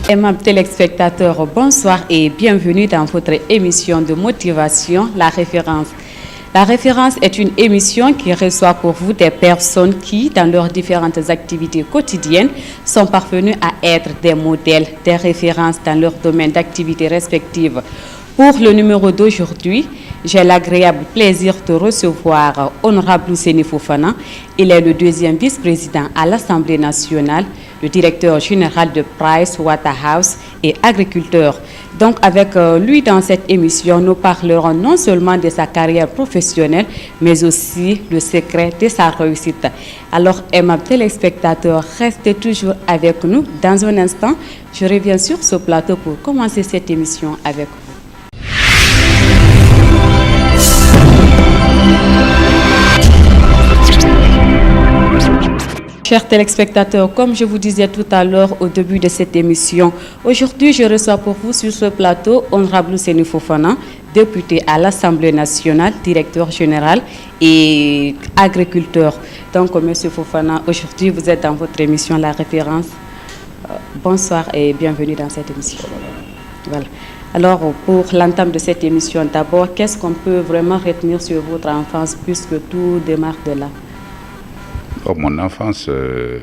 Aimables téléspectateurs, bonsoir et bienvenue dans votre émission de motivation, La Référence. La Référence est une émission qui reçoit pour vous des personnes qui, dans leurs différentes activités quotidiennes, sont parvenues à être des modèles, des références dans leur domaine d'activité respective. Pour le numéro d'aujourd'hui, j'ai l'agréable plaisir de recevoir Honorable Ousseini Fofana. Il est le deuxième vice-président à l'Assemblée nationale, le directeur général de Price Waterhouse et agriculteur. Donc avec lui dans cette émission, nous parlerons non seulement de sa carrière professionnelle, mais aussi le secret de sa réussite. Alors, aimables téléspectateurs, restez toujours avec nous. Dans un instant, je reviens sur ce plateau pour commencer cette émission avec vous. Chers téléspectateurs, comme je vous disais tout à l'heure au début de cette émission, aujourd'hui je reçois pour vous sur ce plateau Honorable Ousseini Fofana, député à l'Assemblée nationale, directeur général et agriculteur. Donc, Monsieur Fofana, aujourd'hui vous êtes dans votre émission La Référence. Bonsoir et bienvenue dans cette émission. Voilà. Alors, pour l'entame de cette émission, d'abord, qu'est-ce qu'on peut vraiment retenir sur votre enfance puisque tout démarre de là? Mon enfance,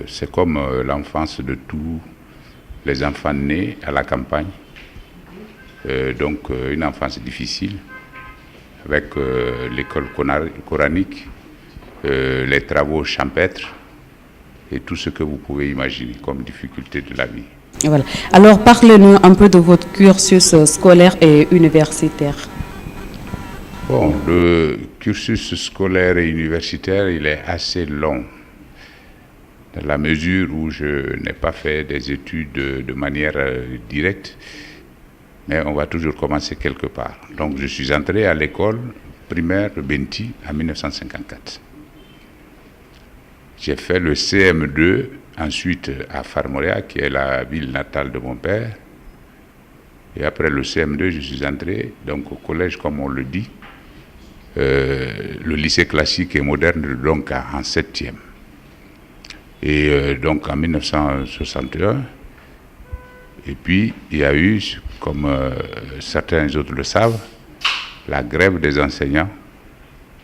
c'est comme l'enfance de tous les enfants nés à la campagne. Donc, une enfance difficile avec l'école coranique, les travaux champêtres et tout ce que vous pouvez imaginer comme difficulté de la vie. Voilà. Alors, parlez-nous un peu de votre cursus scolaire et universitaire. Bon, le cursus scolaire et universitaire, il est assez long, dans la mesure où je n'ai pas fait des études de manière directe, mais on va toujours commencer quelque part. Donc je suis entré à l'école primaire de Benti en 1954. J'ai fait le CM2 ensuite à Farmoria, qui est la ville natale de mon père. Et après le CM2, je suis entré donc, au collège, comme on le dit, le lycée classique et moderne de Donka en 7e. Et donc en 1961, et puis il y a eu, comme certains autres le savent, la grève des enseignants.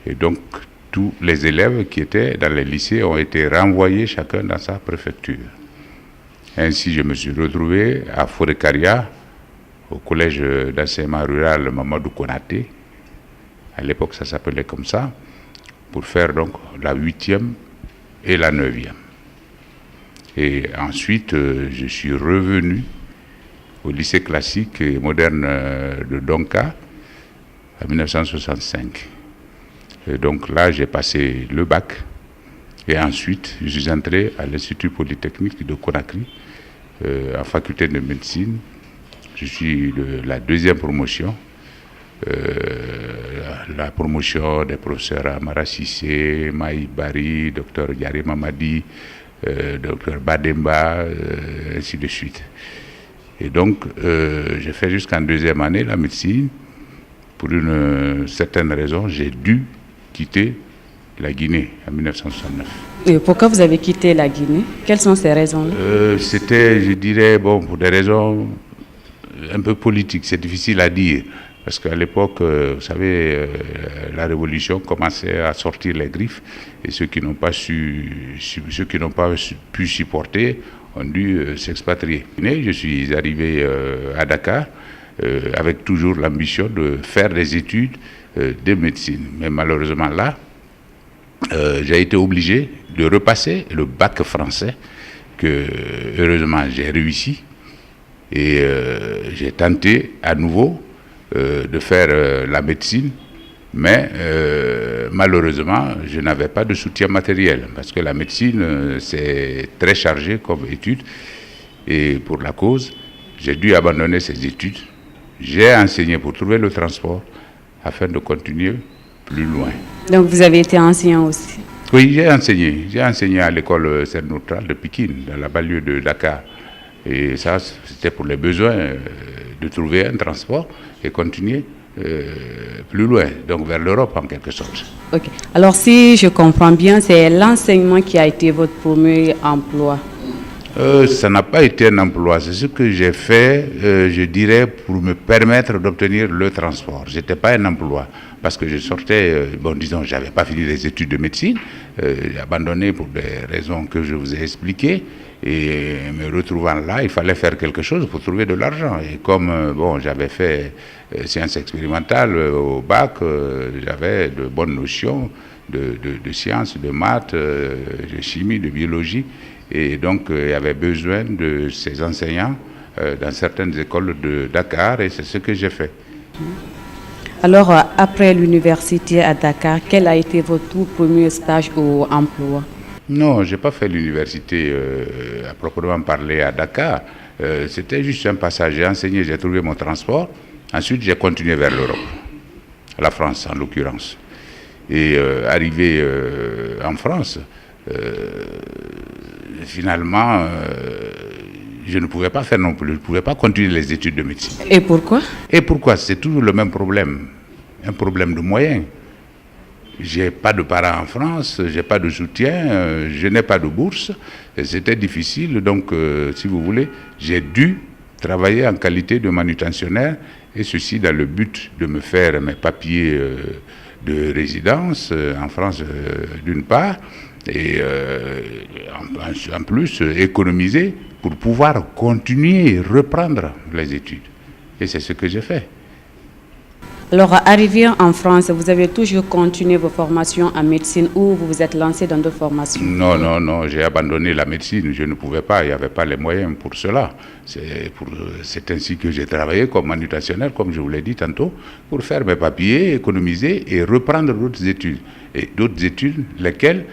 Et donc tous les élèves qui étaient dans les lycées ont été renvoyés chacun dans sa préfecture. Ainsi, je me suis retrouvé à Forêt-Caria, au collège d'enseignement rural Mamadou Konaté. À l'époque, ça s'appelait comme ça, pour faire donc la 8e et la 9e. Et ensuite, je suis revenu au lycée classique et moderne de Donka en 1965. Et donc là, j'ai passé le bac. Et ensuite, je suis entré à l'Institut Polytechnique de Conakry, en faculté de médecine. Je suis de la 2e promotion. La promotion des professeurs Amara Sissé, Maï Bari, Dr Yari Mamadi, Dr Bademba, ainsi de suite. Et donc, j'ai fait jusqu'en 2e année la médecine. Pour une certaine raison, j'ai dû quitter la Guinée en 1969. Et pourquoi vous avez quitté la Guinée? Quelles sont ces raisons-là? C'était, je dirais, bon, pour des raisons un peu politiques. C'est difficile à dire. Parce qu'à l'époque, vous savez, la révolution commençait à sortir les griffes et ceux qui n'ont pas pu supporter ont dû s'expatrier. Je suis arrivé à Dakar avec toujours l'ambition de faire des études de médecine. Mais malheureusement là, j'ai été obligé de repasser le bac français que heureusement j'ai réussi et j'ai tenté à nouveau de faire la médecine, mais malheureusement, je n'avais pas de soutien matériel, parce que la médecine, c'est très chargé comme étude, et pour la cause, j'ai dû abandonner ces études. J'ai enseigné pour trouver le transport, afin de continuer plus loin. Donc vous avez été enseignant aussi? Oui, j'ai enseigné. J'ai enseigné à l'école Saint-Neutral de Pikine, dans la banlieue de Dakar. Et ça, c'était pour les besoins de trouver un transport et continuer plus loin, donc vers l'Europe en quelque sorte. Ok. Alors si je comprends bien, c'est l'enseignement qui a été votre premier emploi? Ça n'a pas été un emploi. C'est ce que j'ai fait, je dirais, pour me permettre d'obtenir le transport. Ce n'était pas un emploi. Parce que je sortais, disons, je n'avais pas fini les études de médecine. J'ai abandonné pour des raisons que je vous ai expliquées. Et me retrouvant là, il fallait faire quelque chose pour trouver de l'argent. Et comme j'avais fait sciences expérimentales au bac, j'avais de bonnes notions de sciences, de maths, de chimie, de biologie. Et donc, il y avait besoin de ces enseignants dans certaines écoles de Dakar, et c'est ce que j'ai fait. Alors, après l'université à Dakar, quel a été votre tout premier stage ou emploi? Non, je n'ai pas fait l'université à proprement parler à Dakar. C'était juste un passage. J'ai enseigné, j'ai trouvé mon transport. Ensuite, j'ai continué vers l'Europe, la France en l'occurrence. Et arrivé en France, finalement, je ne pouvais pas faire non plus, je ne pouvais pas continuer les études de médecine. Et pourquoi? Et pourquoi? C'est toujours le même problème, un problème de moyens. Je n'ai pas de parents en France, je n'ai pas de soutien, je n'ai pas de bourse. C'était difficile, donc si vous voulez, j'ai dû travailler en qualité de manutentionnaire, et ceci dans le but de me faire mes papiers de résidence en France d'une part, et en plus économiser pour pouvoir continuer, reprendre les études. Et c'est ce que j'ai fait. Alors, arrivé en France, vous avez toujours continué vos formations en médecine ou vous vous êtes lancé dans d'autres formations? Non, j'ai abandonné la médecine, je ne pouvais pas, il n'y avait pas les moyens pour cela. C'est ainsi que j'ai travaillé comme manutentionnaire, comme je vous l'ai dit tantôt, pour faire mes papiers, économiser et reprendre d'autres études. Et d'autres études, lesquelles,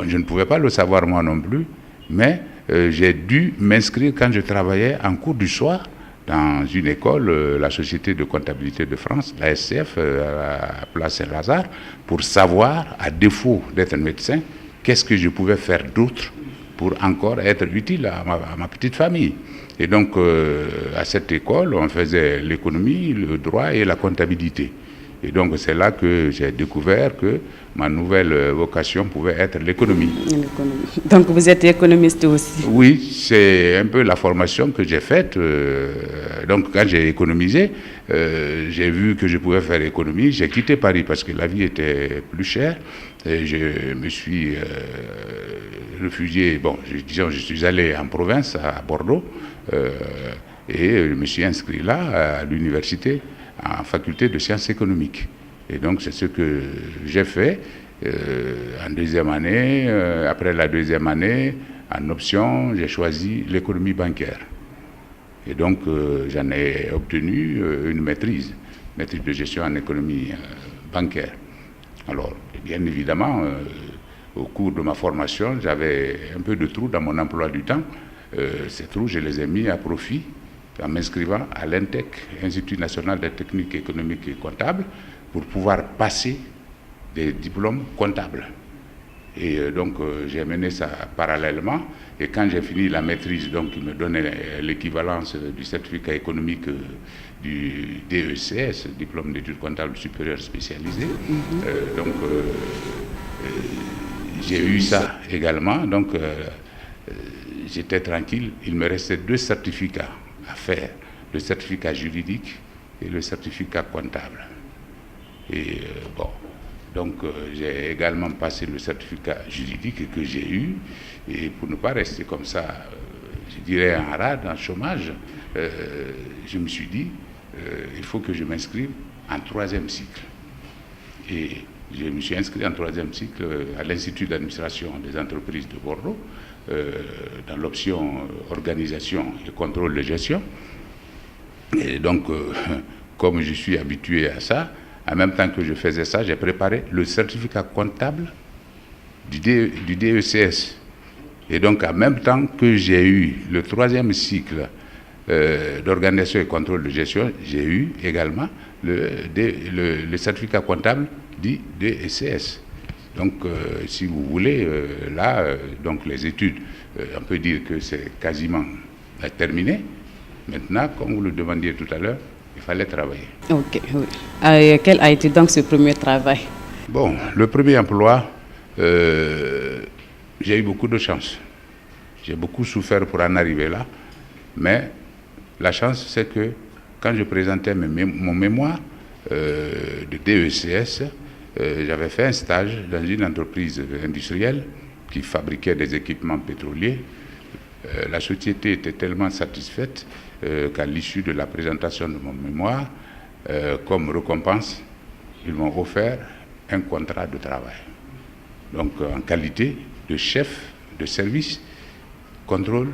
je ne pouvais pas le savoir moi non plus, mais j'ai dû m'inscrire quand je travaillais en cours du soir, dans une école, la Société de comptabilité de France, la SCF, à Place Saint-Lazare, pour savoir, à défaut d'être médecin, qu'est-ce que je pouvais faire d'autre pour encore être utile à ma petite famille. Et donc, à cette école, on faisait l'économie, le droit et la comptabilité. Et donc, c'est là que j'ai découvert que ma nouvelle vocation pouvait être l'économie. Donc, vous êtes économiste aussi? Oui, c'est un peu la formation que j'ai faite. Donc, quand j'ai économisé, j'ai vu que je pouvais faire économie. J'ai quitté Paris parce que la vie était plus chère. Et je me suis réfugié, je suis allé en province, à Bordeaux, et je me suis inscrit là, à l'université, en faculté de sciences économiques. Et donc, c'est ce que j'ai fait en deuxième année. Après la deuxième année, en option, j'ai choisi l'économie bancaire. Et donc, j'en ai obtenu une maîtrise de gestion en économie bancaire. Alors, bien évidemment, au cours de ma formation, j'avais un peu de trous dans mon emploi du temps. Ces trous, je les ai mis à profit en m'inscrivant à l'INTEC, Institut national des techniques économiques et comptables, pour pouvoir passer des diplômes comptables. Et donc, j'ai mené ça parallèlement. Et quand j'ai fini la maîtrise, donc, il me donnait l'équivalence du certificat économique du DECS, diplôme d'études comptables supérieures spécialisées. Donc, j'ai eu ça également. Donc, j'étais tranquille. Il me restait 2 certificats à faire, le certificat juridique et le certificat comptable. Et donc j'ai également passé le certificat juridique que j'ai eu, et pour ne pas rester comme ça, je dirais en rade, en chômage, je me suis dit, il faut que je m'inscrive en 3e cycle. Et je me suis inscrit en 3e cycle à l'Institut d'administration des entreprises de Bordeaux, dans l'option organisation et contrôle de gestion. Et donc, comme je suis habitué à ça, en même temps que je faisais ça, j'ai préparé le certificat comptable du DECS. Et donc, en même temps que j'ai eu le 3e cycle d'organisation et contrôle de gestion, j'ai eu également le certificat comptable du DECS. Donc, si vous voulez, donc les études, on peut dire que c'est quasiment terminé. Maintenant, comme vous le demandiez tout à l'heure, il fallait travailler. Ok, oui. Quel a été donc ce premier travail? Le premier emploi, j'ai eu beaucoup de chance. J'ai beaucoup souffert pour en arriver là, mais la chance, c'est que quand je présentais mon mémoire de DECS, j'avais fait un stage dans une entreprise industrielle qui fabriquait des équipements pétroliers. La société était tellement satisfaite qu'à l'issue de la présentation de mon mémoire, comme récompense, ils m'ont offert un contrat de travail. Donc en qualité de chef de service, contrôle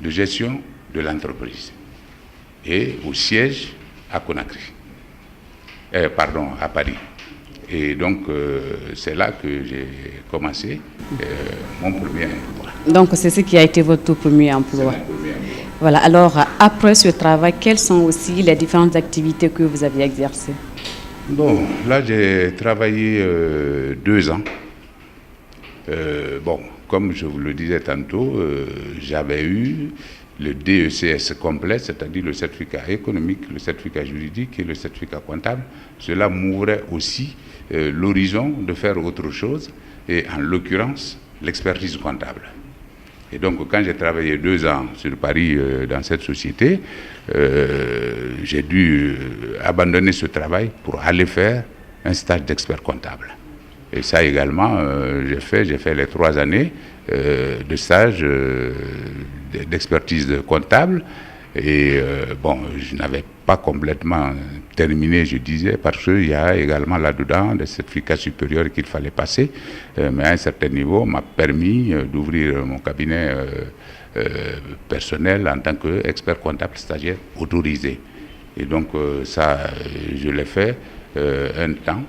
de gestion de l'entreprise. Et au siège à Conakry. À Paris. Et donc, c'est là que j'ai commencé mon premier emploi. Donc, c'est ce qui a été votre tout premier emploi. C'est mon premier emploi. Voilà. Alors, après ce travail, quelles sont aussi les différentes activités que vous avez exercées? Bon, là, j'ai travaillé 2 ans. Comme je vous le disais tantôt, j'avais eu le DECS complet, c'est-à-dire le certificat économique, le certificat juridique et le certificat comptable. Cela m'ouvrait aussi l'horizon de faire autre chose, et en l'occurrence, l'expertise comptable. Et donc, quand j'ai travaillé 2 ans sur Paris dans cette société, j'ai dû abandonner ce travail pour aller faire un stage d'expert comptable. Et ça également, j'ai fait les 3 années de stage d'expertise comptable. Et je n'avais pas complètement terminé, je disais, parce qu'il y a également là-dedans des certificats supérieurs qu'il fallait passer. Mais à un certain niveau, m'a permis d'ouvrir mon cabinet personnel en tant qu'expert comptable stagiaire autorisé. Et donc ça, je l'ai fait un temps.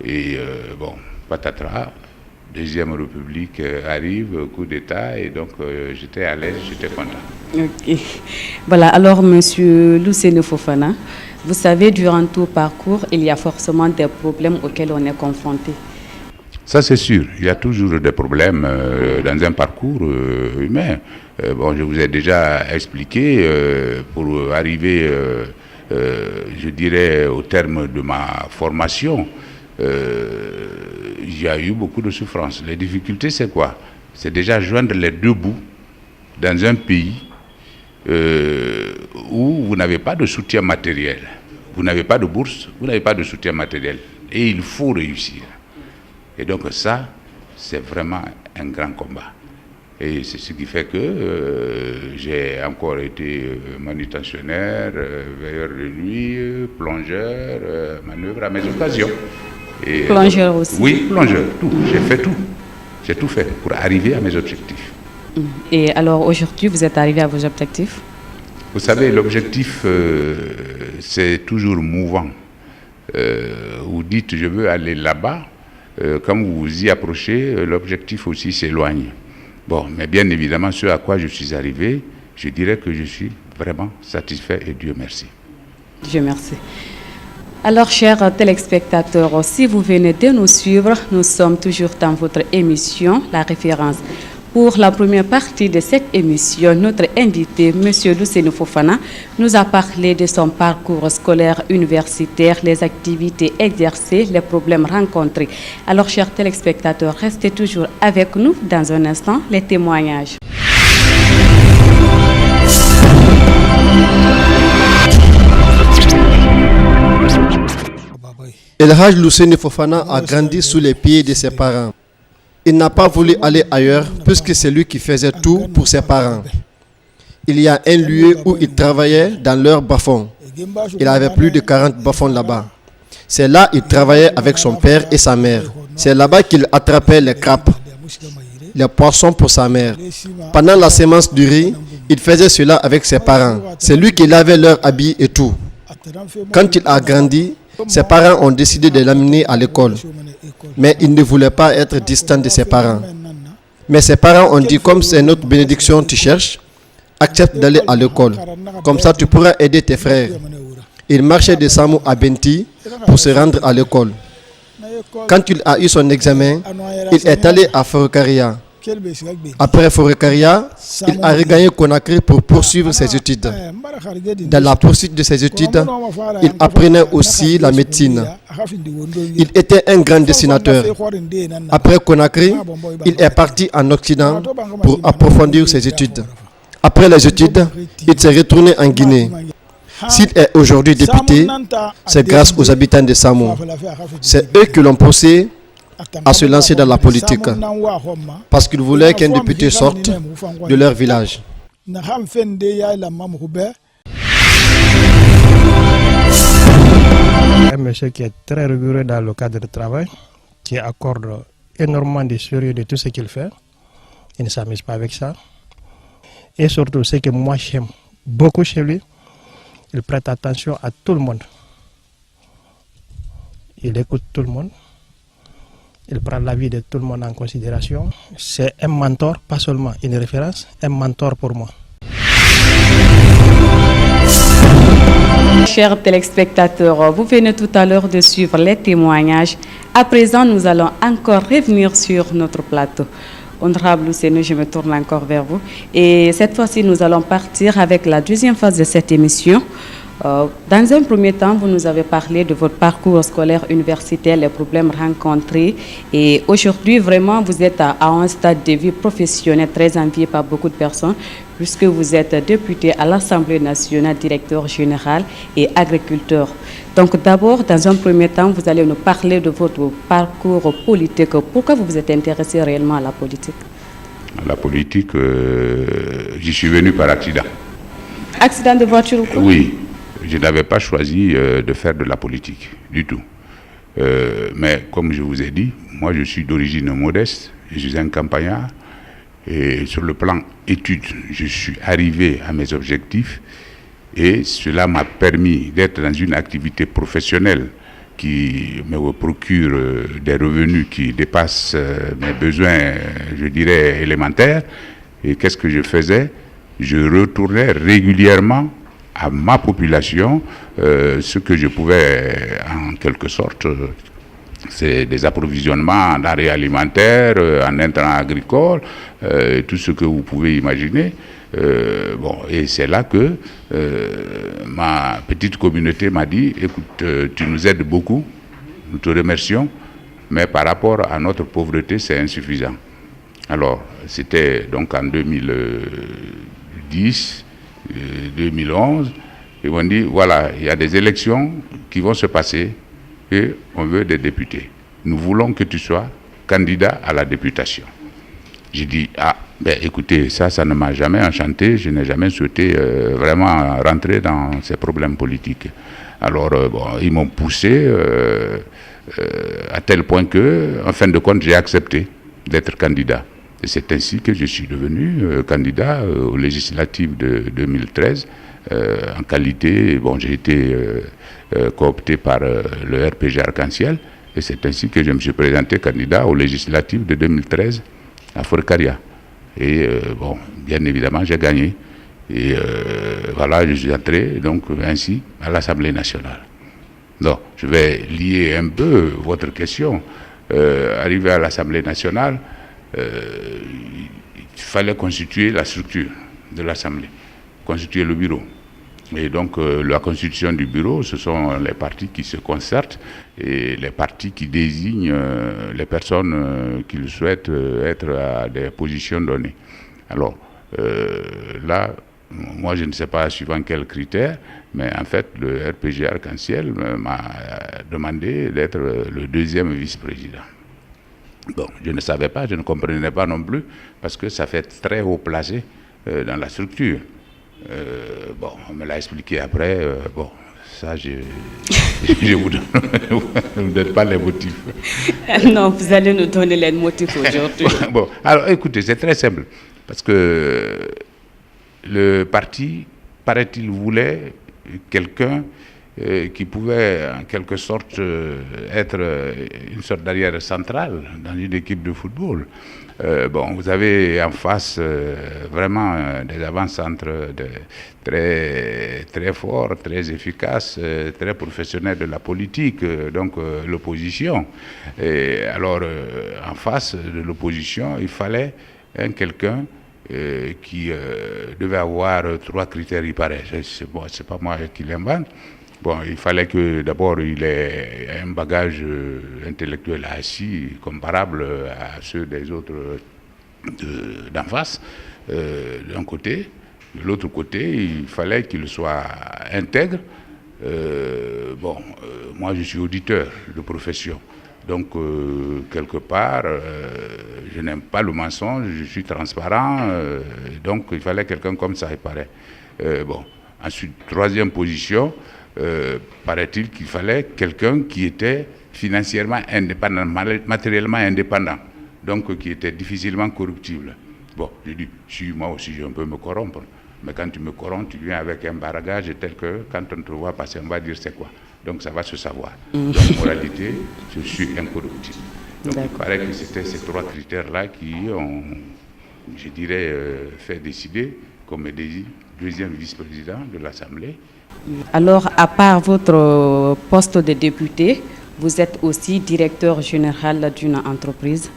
Et patatras, Deuxième République arrive, coup d'État, et donc j'étais à l'aise, j'étais content. Ok. Voilà, alors Monsieur Luceno Fofana, vous savez, durant tout parcours, il y a forcément des problèmes auxquels on est confronté. Ça c'est sûr, il y a toujours des problèmes dans un parcours humain. Je vous ai déjà expliqué, pour arriver, je dirais, au terme de ma formation, il y a eu beaucoup de souffrances. Les difficultés, c'est quoi? C'est déjà joindre les 2 bouts dans un pays où vous n'avez pas de soutien matériel, vous n'avez pas de bourse, vous n'avez pas de soutien matériel. Et il faut réussir. Et donc ça, c'est vraiment un grand combat. Et c'est ce qui fait que j'ai encore été manutentionnaire, veilleur de nuit, plongeur, manœuvre à mes occasions. Et plongeur aussi? Oui, plongeur, tout. J'ai fait tout. J'ai tout fait pour arriver à mes objectifs. Et alors aujourd'hui, vous êtes arrivé à vos objectifs? Vous savez, l'objectif, c'est toujours mouvant. Vous dites, je veux aller là-bas. Quand vous vous y approchez, l'objectif aussi s'éloigne. Mais bien évidemment, ce à quoi je suis arrivé, je dirais que je suis vraiment satisfait et Dieu merci. Dieu merci. Alors, chers téléspectateurs, si vous venez de nous suivre, nous sommes toujours dans votre émission, La Référence. Pour la première partie de cette émission, notre invité, M. Luceno Fofana, nous a parlé de son parcours scolaire universitaire, les activités exercées, les problèmes rencontrés. Alors, chers téléspectateurs, restez toujours avec nous. Dans un instant, les témoignages. El Hadj Luceno Fofana a grandi sous les pieds de ses parents. Il n'a pas voulu aller ailleurs puisque c'est lui qui faisait tout pour ses parents. Il y a un lieu où il travaillait dans leur bas-fond. Il avait plus de 40 bas-fonds là-bas. C'est là qu'il travaillait avec son père et sa mère. C'est là-bas qu'il attrapait les crapes, les poissons pour sa mère. Pendant la semence du riz, il faisait cela avec ses parents. C'est lui qui lavait leurs habits et tout. Quand il a grandi, ses parents ont décidé de l'amener à l'école. Mais il ne voulait pas être distant de ses parents. Mais ses parents ont dit, comme c'est notre bénédiction, tu cherches, accepte d'aller à l'école. Comme ça, tu pourras aider tes frères. Il marchait de Samou à Benti pour se rendre à l'école. Quand il a eu son examen, il est allé à Forokaria. Après Forêt-Karia, il a regagné Conakry pour poursuivre ses études. Dans la poursuite de ses études, il apprenait aussi la médecine. Il était un grand dessinateur. Après Conakry, il est parti en Occident pour approfondir ses études. Après les études, il s'est retourné en Guinée. S'il est aujourd'hui député, c'est grâce aux habitants de Samo. C'est eux qui l'ont poussé à se lancer dans la politique parce qu'ils voulaient qu'un député sorte de leur village. Un monsieur qui est très rigoureux dans le cadre de travail, qui accorde énormément de sérieux de tout ce qu'il fait. Il ne s'amuse pas avec ça. Et surtout, ce que moi j'aime beaucoup chez lui, il prête attention à tout le monde. Il écoute tout le monde. Il prend l'avis de tout le monde en considération. C'est un mentor, pas seulement une référence, un mentor pour moi. Chers téléspectateurs, vous venez tout à l'heure de suivre les témoignages. À présent, nous allons encore revenir sur notre plateau. Honorable Ousseynou, je me tourne encore vers vous. Et cette fois-ci, nous allons partir avec la deuxième phase de cette émission. Dans un premier temps, vous nous avez parlé de votre parcours scolaire universitaire, les problèmes rencontrés. Et aujourd'hui, vraiment, vous êtes à un stade de vie professionnelle très envié par beaucoup de personnes, puisque vous êtes député à l'Assemblée nationale, directeur général et agriculteur. Donc d'abord, dans un premier temps, vous allez nous parler de votre parcours politique. Pourquoi vous vous êtes intéressé réellement à la politique? À la politique, j'y suis venu par accident. Accident de voiture ou quoi? Oui. Je n'avais pas choisi de faire de la politique, du tout. Mais comme je vous ai dit, moi je suis d'origine modeste, je suis un campagnard, et sur le plan études, je suis arrivé à mes objectifs, et cela m'a permis d'être dans une activité professionnelle qui me procure des revenus qui dépassent mes besoins, je dirais, élémentaires. Et qu'est-ce que je faisais? Je retournais régulièrement à ma population ce que je pouvais en quelque sorte, c'est des approvisionnements en denrées alimentaires, en intrants agricoles, tout ce que vous pouvez imaginer. Et c'est là que ma petite communauté m'a dit, écoute, tu nous aides beaucoup, nous te remercions, mais par rapport à notre pauvreté, c'est insuffisant. Alors, c'était donc en 2010, 2011, ils m'ont dit, voilà, il y a des élections qui vont se passer et on veut des députés. Nous voulons que tu sois candidat à la députation. J'ai dit, écoutez, ça ne m'a jamais enchanté, je n'ai jamais souhaité vraiment rentrer dans ces problèmes politiques. Alors, ils m'ont poussé à tel point que, en fin de compte, j'ai accepté d'être candidat. Et c'est ainsi que je suis devenu candidat aux législatives de 2013. En qualité, j'ai été coopté par le RPG Arc-en-Ciel. Et c'est ainsi que je me suis présenté candidat aux législatives de 2013 à Forêt-Karia. Et bien évidemment, j'ai gagné. Et voilà, je suis entré donc ainsi à l'Assemblée nationale. Donc, je vais lier un peu votre question. Arrivé à l'Assemblée nationale, il fallait constituer la structure de l'Assemblée, constituer le bureau. Et donc la constitution du bureau, ce sont les partis qui se concertent et les partis qui désignent les personnes qui souhaitent être à des positions données. Alors là, moi je ne sais pas suivant quels critères, mais en fait le RPG Arc-en-Ciel m'a demandé d'être le deuxième vice-président. Bon, je ne savais pas, je ne comprenais pas non plus, parce que ça fait très haut placé dans la structure. On me l'a expliqué après, ça je vous donne pas les motifs. Non, vous allez nous donner les motifs aujourd'hui. Alors écoutez, c'est très simple, parce que le parti, paraît-il, voulait quelqu'un qui pouvait en quelque sorte être une sorte d'arrière centrale dans une équipe de football. Bon, vous avez en face vraiment des avant-centres très, très forts, très efficaces, très professionnels de la politique, donc l'opposition. Et alors, en face de l'opposition, il fallait quelqu'un qui devait avoir 3 critères, il paraît. Bon, c'est pas moi qui l'invente. Bon, il fallait que d'abord il ait un bagage intellectuel assis comparable à ceux des autres d'en face, d'un côté. De l'autre côté, il fallait qu'il soit intègre. Moi je suis auditeur de profession. Donc, quelque part, je n'aime pas le mensonge, je suis transparent. Donc, il fallait quelqu'un comme ça, il paraît. Ensuite, 3e position, paraît-il qu'il fallait quelqu'un qui était financièrement indépendant, matériellement indépendant, donc qui était difficilement corruptible. Bon, j'ai dit, si moi aussi je peux me corrompre, mais quand tu me corromps, tu viens avec un barragage tel que quand on te voit passer, on va dire c'est quoi. Donc ça va se savoir. Donc, moralité, je suis incorruptible. Donc il paraît que c'était ces 3 critères-là qui ont, je dirais, fait décider comme 2e vice-président de l'Assemblée. Alors, à part votre poste de député, vous êtes aussi directeur général d'une entreprise.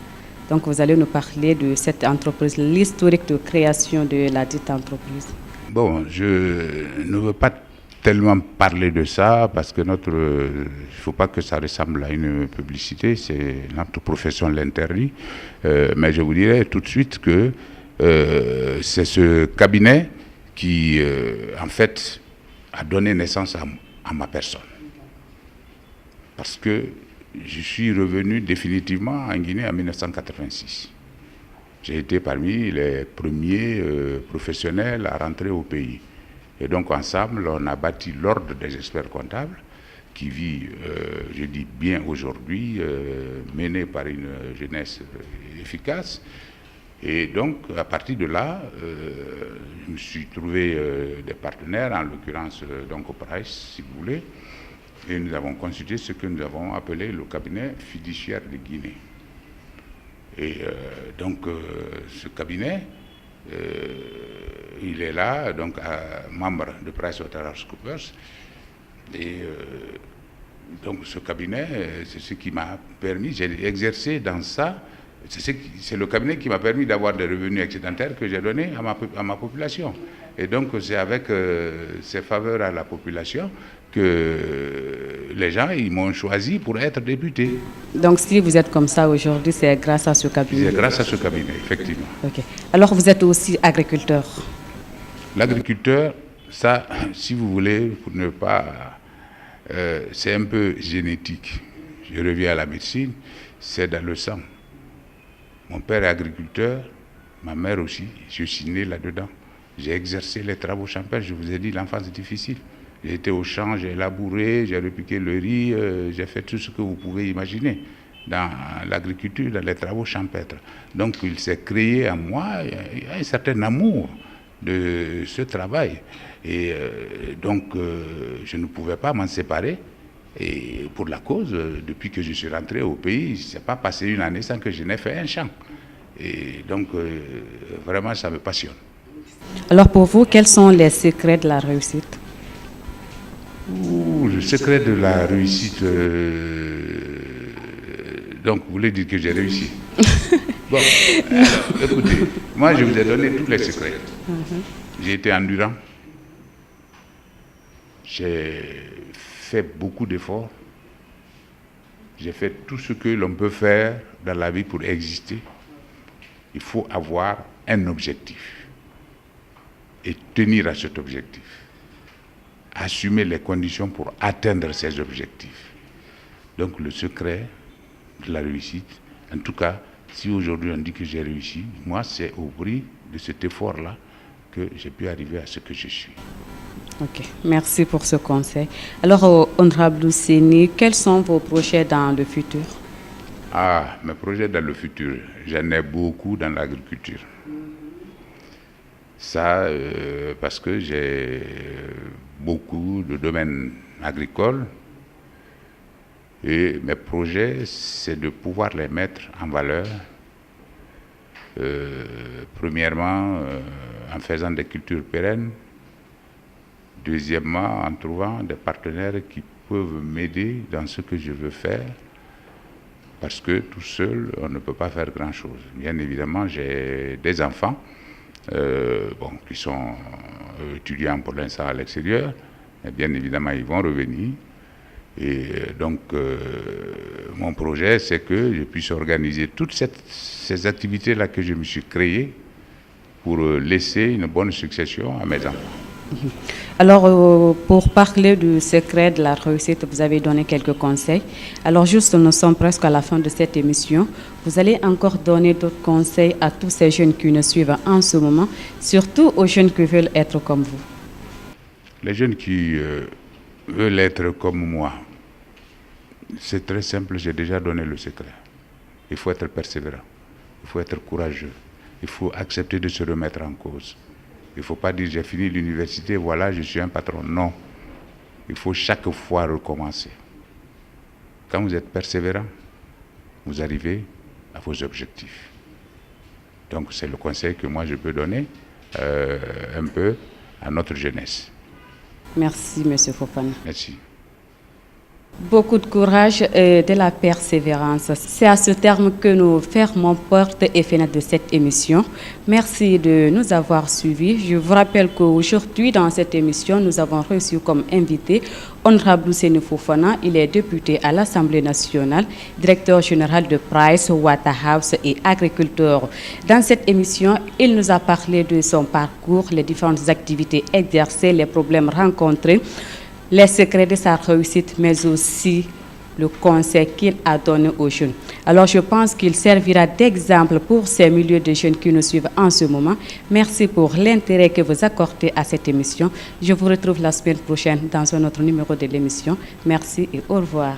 Donc, vous allez nous parler de cette entreprise, l'historique de création de la dite entreprise. Bon, je ne veux pas tellement parler de ça parce que il ne faut pas que ça ressemble à une publicité, c'est notre profession l'interdit. Mais je vous dirais tout de suite que c'est ce cabinet qui, en fait, a donné naissance à ma personne. Parce que je suis revenu définitivement en Guinée en 1986. J'ai été parmi les premiers professionnels à rentrer au pays. Et donc ensemble, on a bâti l'ordre des experts comptables qui vit, je dis bien aujourd'hui, mené par une jeunesse efficace. Et donc, à partir de là, je me suis trouvé des partenaires, en l'occurrence donc Price, si vous voulez, et nous avons consulté ce que nous avons appelé le cabinet fiduciaire de Guinée. Et donc, ce cabinet, il est là, donc membre de PricewaterhouseCoopers. Et donc, ce cabinet, c'est ce qui m'a permis, j'ai exercé dans ça. C'est le cabinet qui m'a permis d'avoir des revenus excédentaires que j'ai donnés à ma population. Et donc, c'est avec ces faveurs à la population que les gens ils m'ont choisi pour être député. Donc, si vous êtes comme ça aujourd'hui, c'est grâce à ce cabinet? C'est grâce à ce cabinet, effectivement. Ok. Alors, vous êtes aussi agriculteur? L'agriculteur, ça, si vous voulez, pour ne pas... c'est un peu génétique. Je reviens à la médecine, c'est dans le sang. Mon père est agriculteur, ma mère aussi, je suis né là-dedans. J'ai exercé les travaux champêtres, je vous ai dit, l'enfance difficile. J'ai été au champ, j'ai labouré, j'ai repiqué le riz, j'ai fait tout ce que vous pouvez imaginer dans l'agriculture, dans les travaux champêtres. Donc il s'est créé en moi un certain amour de ce travail. Et donc je ne pouvais pas m'en séparer. Et pour la cause, depuis que je suis rentré au pays, il ne s'est pas passé une année sans que je n'ai fait un champ. Et donc, vraiment, ça me passionne. Alors, pour vous, quels sont les secrets de la réussite? Le secret de la réussite... donc, vous voulez dire que j'ai réussi? Bon, alors, écoutez, moi, je vous ai donné tous les secrets. J'ai été endurant. J'ai fait beaucoup d'efforts. J'ai fait tout ce que l'on peut faire dans la vie pour exister. Il faut avoir un objectif et tenir à cet objectif. Assumer les conditions pour atteindre ces objectifs. Donc le secret de la réussite, en tout cas, si aujourd'hui on dit que j'ai réussi, moi c'est au prix de cet effort-là que j'ai pu arriver à ce que je suis. Ok, merci pour ce conseil. Alors, Honorable Ousseini, quels sont vos projets dans le futur? Ah, mes projets dans le futur, j'en ai beaucoup dans l'agriculture. Ça, parce que j'ai beaucoup de domaines agricole. Et mes projets, c'est de pouvoir les mettre en valeur. Premièrement, en faisant des cultures pérennes. Deuxièmement, en trouvant des partenaires qui peuvent m'aider dans ce que je veux faire. Parce que tout seul, on ne peut pas faire grand-chose. Bien évidemment, j'ai des enfants qui sont étudiants pour l'instant à l'extérieur. Mais bien évidemment, ils vont revenir. Et donc, mon projet, c'est que je puisse organiser toutes ces activités-là que je me suis créées pour laisser une bonne succession à mes enfants. Alors, pour parler du secret de la réussite, vous avez donné quelques conseils. Alors, juste, nous sommes presque à la fin de cette émission. Vous allez encore donner d'autres conseils à tous ces jeunes qui nous suivent en ce moment, surtout aux jeunes qui veulent être comme vous. Les jeunes qui veulent être comme moi, c'est très simple, j'ai déjà donné le secret. Il faut être persévérant, il faut être courageux, il faut accepter de se remettre en cause. Il ne faut pas dire j'ai fini l'université, voilà, je suis un patron. Non, il faut chaque fois recommencer. Quand vous êtes persévérant, vous arrivez à vos objectifs. Donc c'est le conseil que moi je peux donner un peu à notre jeunesse. Merci, M. Fofana. Merci. Beaucoup de courage et de la persévérance. C'est à ce terme que nous fermons porte et fenêtre de cette émission. Merci de nous avoir suivis. Je vous rappelle qu'aujourd'hui, dans cette émission, nous avons reçu comme invité Honorable Ousseini Fofana. Il est député à l'Assemblée nationale, directeur général de Price Waterhouse et agriculteur. Dans cette émission, il nous a parlé de son parcours, les différentes activités exercées, les problèmes rencontrés, les secrets de sa réussite, mais aussi le conseil qu'il a donné aux jeunes. Alors, je pense qu'il servira d'exemple pour ces milliers de jeunes qui nous suivent en ce moment. Merci pour l'intérêt que vous accordez à cette émission. Je vous retrouve la semaine prochaine dans un autre numéro de l'émission. Merci et au revoir.